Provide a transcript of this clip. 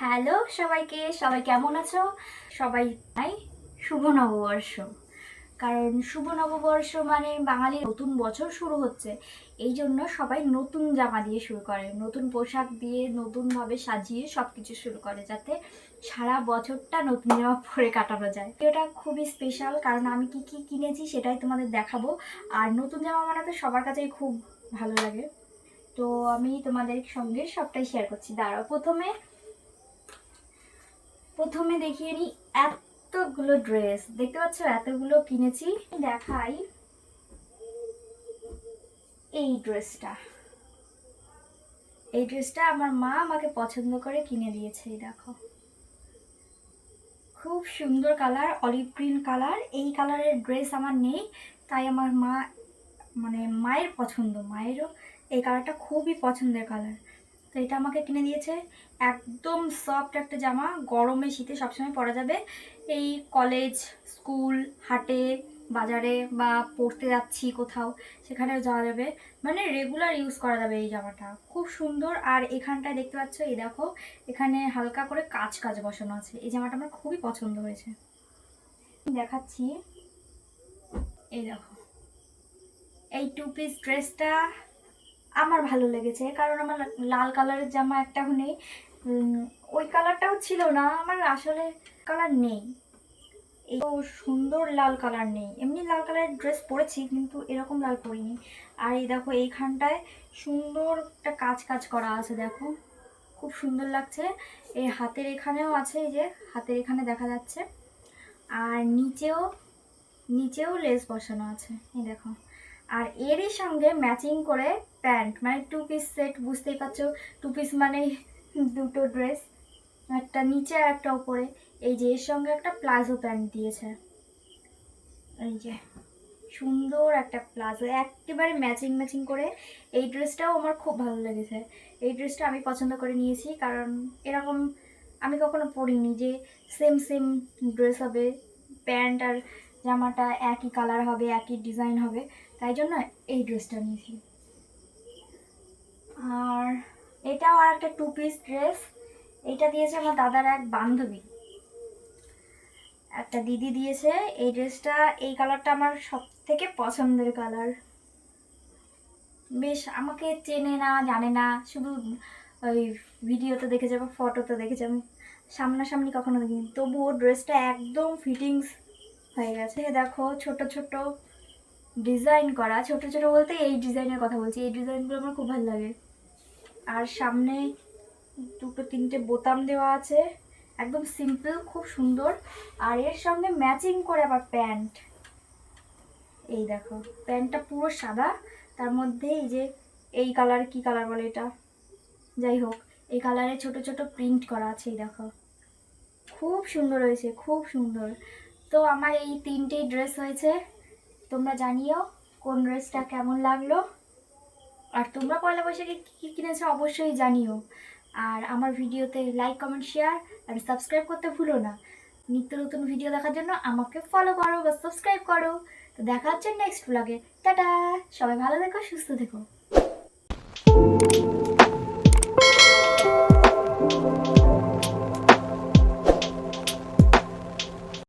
Hello সবাইকে, সবাই কেমন আছো? সবাই নাই শুভ নববর্ষ। কারণ শুভ নববর্ষ মানে বাঙালির নতুন বছর শুরু হচ্ছে। এই জন্য সবাই নতুন জামা দিয়ে শুরু করে, নতুন পোশাক দিয়ে নতুনভাবে সাজিয়ে সব কিছু শুরু করে, যাতে সারা বছরটা নতুন জামা পরে কাটানো যায়। এটা খুবই স্পেশাল, কারণ আমি কি কি কিনেছি সেটাই তোমাদের দেখাবো। আর নতুন জামা বানাতে সবার কাছেই খুব ভালো লাগে, তো আমি তোমাদের সঙ্গে সবটাই শেয়ার করছি। দাঁড়াও, প্রথমে দেখিয়ে নিই। এতগুলো ড্রেস দেখতে পাচ্ছ, এতগুলো কিনেছি। দেখাই এই ড্রেসটা আমার মা আমাকে পছন্দ করে কিনে দিয়েছে। এই দেখো, খুব সুন্দর কালার, অলিভ গ্রিন কালার। এই কালারের ড্রেস আমার নেই, তাই আমার মা মানে মায়ের পছন্দ, মায়েরও এই কালারটা খুবই পছন্দের কালার, তো এটা আমাকে কিনে দিয়েছে। একদম সফট একটা জামা, গরমে শীতে সবসময় পরা যাবে। এই কলেজ, স্কুল, হাটে, বাজারে বা পড়তে যাচ্ছি কোথাও, সেখানেও যাওয়া যাবে, মানে রেগুলার ইউজ করা যাবে এই জামাটা। খুব সুন্দর। আর এখানটায় দেখতে পাচ্ছ, এই দেখো, এখানে হালকা করে কাজ কাজ বসানো আছে। এই জামাটা আমার খুবই পছন্দ হয়েছে, দেখাচ্ছি। এই দেখো, এই টু পিস ড্রেসটা আমার ভালো লেগেছে, কারণ আমার লাল কালারের জামা একটাও নেই। ওই কালারটাও ছিল না আমার, আসলে কালার নেই, এই সুন্দর লাল কালার নেই। এমনি লাল কালারের ড্রেস পরেছি, কিন্তু এরকম লাল পরিনি। আর এই দেখো, এইখানটায় সুন্দর একটা কাজ কাজ করা আছে, দেখো খুব সুন্দর লাগছে। এই হাতের এখানেও আছে, এই যে হাতের এখানে দেখা যাচ্ছে। আর নিচেও নিচেও লেস বসানো আছে, এই দেখো। আর এরই সঙ্গে ম্যাচিং করে প্যান্ট, মানে টু পিস সেট, বুঝতেই পারছো। টু পিস মানে দুটো ড্রেস, একটা নিচে আর একটা উপরে। এই যে এর সঙ্গে একটা প্লাজো প্যান্ট দিয়েছে, এই যে সুন্দর একটা প্লাজো, একেবারে ম্যাচিং ম্যাচিং করে। এই ড্রেসটাও আমার খুব ভালো লেগেছে। এই ড্রেসটা আমি পছন্দ করে নিয়েছি, কারণ এরকম আমি কখনো পরিনি যে সেম সেম ড্রেস হবে, প্যান্ট আর জামাটা একই কালার হবে, একই ডিজাইন হবে, তাই জন্য এই ড্রেসটা নিয়েছি। আর এটাও আর একটা টু পিস ড্রেস, এইটা দিয়েছে আমার দাদার এক বান্ধবী, একটা দিদি দিয়েছে। এই ড্রেসটা, এই কালারটা আমার সব থেকে পছন্দের কালার। বেশ, আমাকে চেনে না, জানে না, শুধু ওই ভিডিওতে দেখে যাবো, ফটোতে দেখে যাবো, সামনাসামনি কখনো দেখিনি, তবুও ড্রেসটা একদম ফিটিংস হয়ে গেছে। দেখো, ছোট ছোট ডিজাইন করা, ছোট ছোট বলতে এই ডিজাইনের কথা বলছি, এই ডিজাইনগুলো আমার খুব ভালো লাগে। আর সামনে দুটো তিনটে বোতাম দেওয়া আছে, একদম সিম্পল, খুব সুন্দর। আর এর সঙ্গে ম্যাচিং করে আবার প্যান্ট, এই দেখো প্যান্টটা পুরো সাদা, তার মধ্যে এই যে এই কালার, কি কালার বলে এটা, যাই হোক, এই কালারে ছোট ছোট প্রিন্ট করা আছে, এই দেখো খুব সুন্দর হয়েছে, খুব সুন্দর। তো আমার এই তিনটেই ড্রেস হয়েছে, তোমরা জানিও কোন ড্রেসটা কেমন লাগলো। আর তোমরা পয়লা বৈশাখে কী কিনেছো অবশ্যই জানিও। আর আমার ভিডিওতে লাইক, কমেন্ট, শেয়ার আর সাবস্ক্রাইব করতে ভুলো না। নিত্য নতুন ভিডিও দেখার জন্য আমাকে ফলো করো বা সাবস্ক্রাইব করো। তো দেখা হচ্ছে নেক্সট ব্লগে। টাটা, সবাই ভালো থেকো, সুস্থ থেকো।